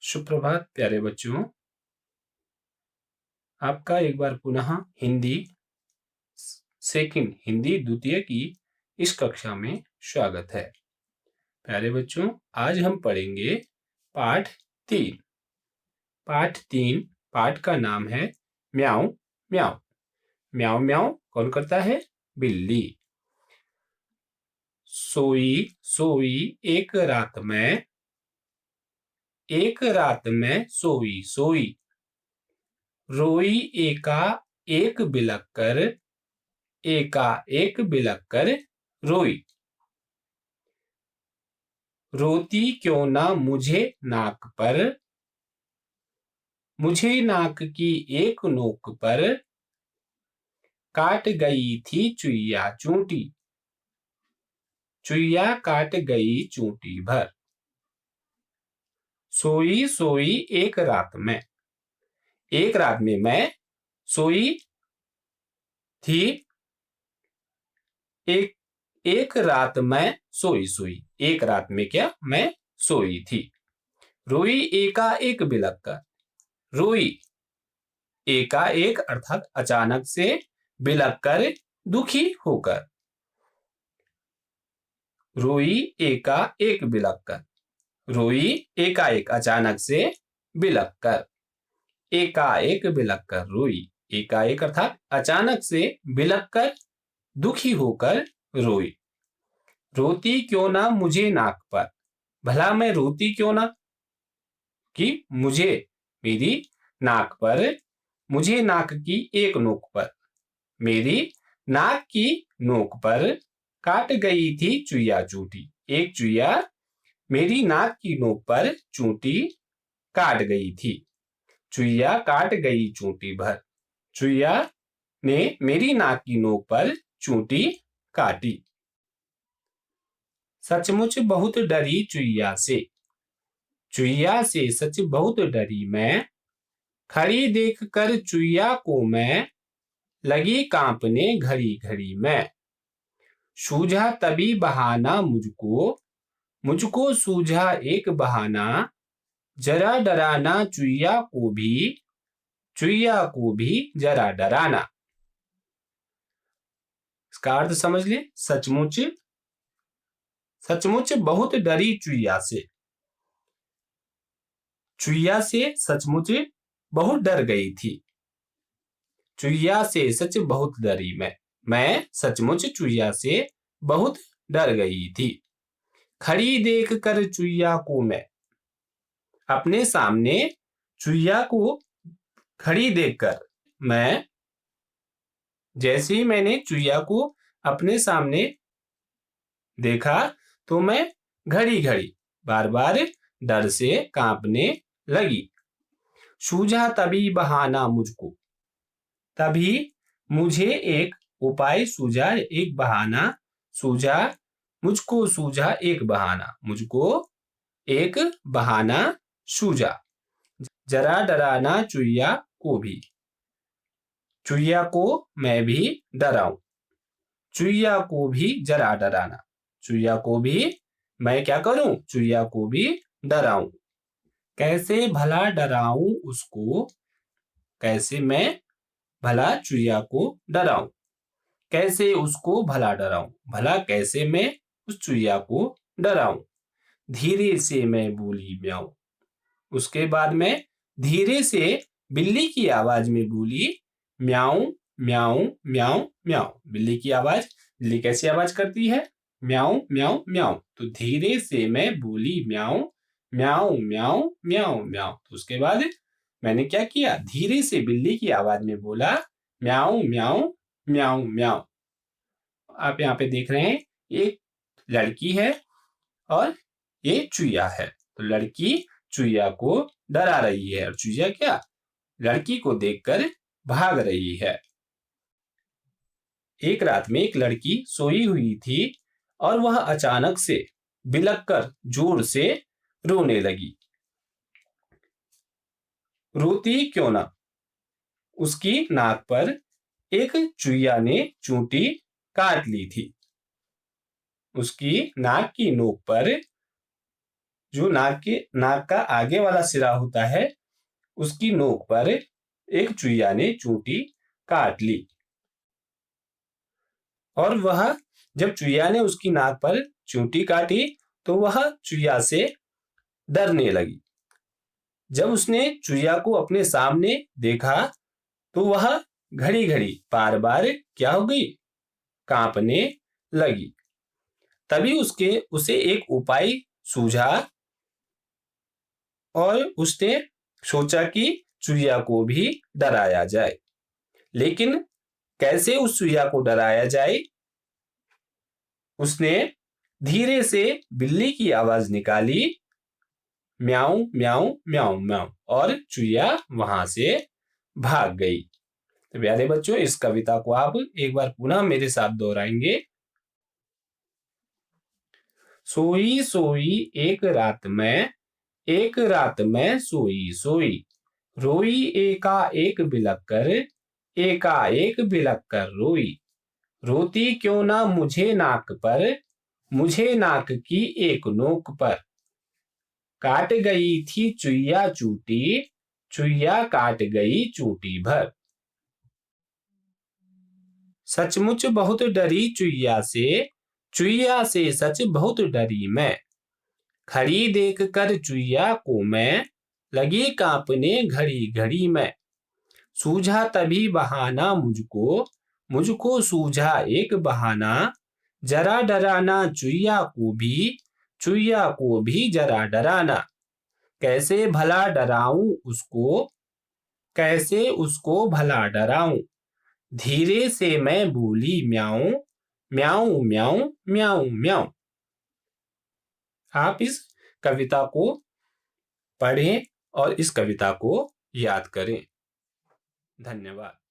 सुप्रभात प्यारे बच्चों। आपका एक बार पुनः हिंदी हिंदी द्वितीय की इस कक्षा में स्वागत है। प्यारे बच्चों, आज हम पढ़ेंगे पाठ 3। पाठ 3 पाठ का नाम है म्याऊं म्याऊं। म्याऊं म्याऊं कौन करता है? बिल्ली। सोई सोई एक रात में सोई सोई, रोई एका एक बिलक कर रोई। रोती क्यों ना मुझे नाक पर, मुझे नाक की एक नोक पर काट गई थी चुईया चूंटी, चुईया काट गई चूंटी भर। सोई सोई एक रात में मैं सोई थी। एक रात में सोई एक रात में क्या मैं सोई थी। रोई एका एक बिलक कर, रोई एका एक अर्थात अचानक से, बिलक कर दुखी होकर। रोई एका एक बिलक कर, रोई एकाएक अचानक से, बिलक कर एकाएक बिलक कर रोई। एकाएक अर्थात अचानक से, बिलक कर दुखी होकर रोई। रोती क्यों ना मुझे नाक पर, भला मैं रोती क्यों ना कि मुझे मेरी नाक पर, मुझे नाक की एक नोक पर, मेरी नाक की नोक पर काट गई थी चुईया चूंटी। एक चुईया मेरी नाक की नोक पर चूंटी काट गई थी। चुईया काट गई चूंटी भर, चुईया ने मेरी नाक की नोक पर चूंटी काटी। सचमुच बहुत डरी चुईया से, चुईया से सच बहुत डरी मैं। खड़ी देख कर चुईया को मैं लगी कांपने घड़ी घड़ी में। सूझा तभी बहाना मुझको, मुझको सूझा एक बहाना, जरा डराना चुईया को भी जरा डराना। इसका अर्थ समझ ले। सचमुच सचमुच बहुत डरी चुईया से, चुईया से सचमुच बहुत डर गई थी। चुईया से सच बहुत डरी मैं सचमुच चुईया से बहुत डर गई थी। खड़ी देख कर चुईया को मैं, अपने सामने चुईया को खड़ी देखकर मैं, जैसे ही मैंने चुईया को अपने सामने देखा तो मैं घड़ी घड़ी बार बार डर से कांपने लगी। सूझा तभी बहाना मुझको, तभी मुझे एक उपाय सूझा, एक बहाना सूझा। मुझको सूझा एक बहाना, मुझको एक बहाना सूझा। जरा डराना चुईया को भी, चुईया को मैं भी डराऊं। चुईया को भी जरा डराना, चुईया को भी मैं क्या करूं? चुईया को भी डराऊं। कैसे भला डराऊं उसको, कैसे मैं भला चुईया को डराऊं। कैसे उसको भला डराऊं, भला कैसे मैं उस चुईया को डराऊं। धीरे से मैं बोली म्याऊं, उसके बाद मैं धीरे से बिल्ली की आवाज में बोली म्याऊं म्याऊं म्याऊं म्याऊं। बिल्ली की आवाज, बिल्ली कैसी आवाज करती है? म्याऊं म्याऊं म्याऊं। तो धीरे से मैं बोली म्याऊं म्याऊं म्याऊं म्याऊं म्याऊं। तो उसके बाद मैंने क्या किया? धीरे से बिल्ली की आवाज में बोला म्याऊं म्याऊं म्याऊं म्याऊं। आप यहाँ पे देख रहे हैं एक लड़की है और ये चुईया है। तो लड़की चुईया को डरा रही है और चुईया क्या लड़की को देखकर भाग रही है। एक रात में एक लड़की सोई हुई थी और वह अचानक से बिलक कर जोर से रोने लगी। रोती क्यों ना, उसकी नाक पर एक चुईया ने चूंटी काट ली थी। उसकी नाक की नोक पर जो नाक का आगे वाला सिरा होता है, उसकी नोक पर एक चुईया ने चूंटी काट ली। और वह जब चुईया ने उसकी नाक पर चूंटी काटी तो वह चुईया से डरने लगी। जब उसने चुईया को अपने सामने देखा तो वह घड़ी घड़ी बार बार क्या हो गई, कांपने लगी। तभी उसे एक उपाय सूझा और उसने सोचा कि चुईया को भी डराया जाए। लेकिन कैसे उस चुईया को डराया जाए? उसने धीरे से बिल्ली की आवाज निकाली, म्याऊं म्याऊं म्याऊं म्याऊं, और चुईया वहां से भाग गई। तो प्यारे बच्चों, इस कविता को आप एक बार पुनः मेरे साथ दोहराएंगे। सोई सोई एक रात में सोई सोई, रोई एका एक बिलक कर रोई। रोती क्यों ना मुझे नाक पर, मुझे नाक की एक नोक पर। काट गई थी चुईया चूटी, चुईया काट गई चूटी भर। सचमुच बहुत डरी चुईया से सच बहुत डरी मैं। खड़ी देख कर चुईया को मैं, लगी कांपने घड़ी घड़ी में। सूझा तभी बहाना मुझको सूझा एक बहाना। जरा डराना चुईया को भी जरा डराना। कैसे भला डराऊं उसको, कैसे उसको भला डराऊं। धीरे से मैं बोली म्याऊं म्याऊं म्याऊं म्याऊं म्याऊं। आप इस कविता को पढ़ें और इस कविता को याद करें। धन्यवाद।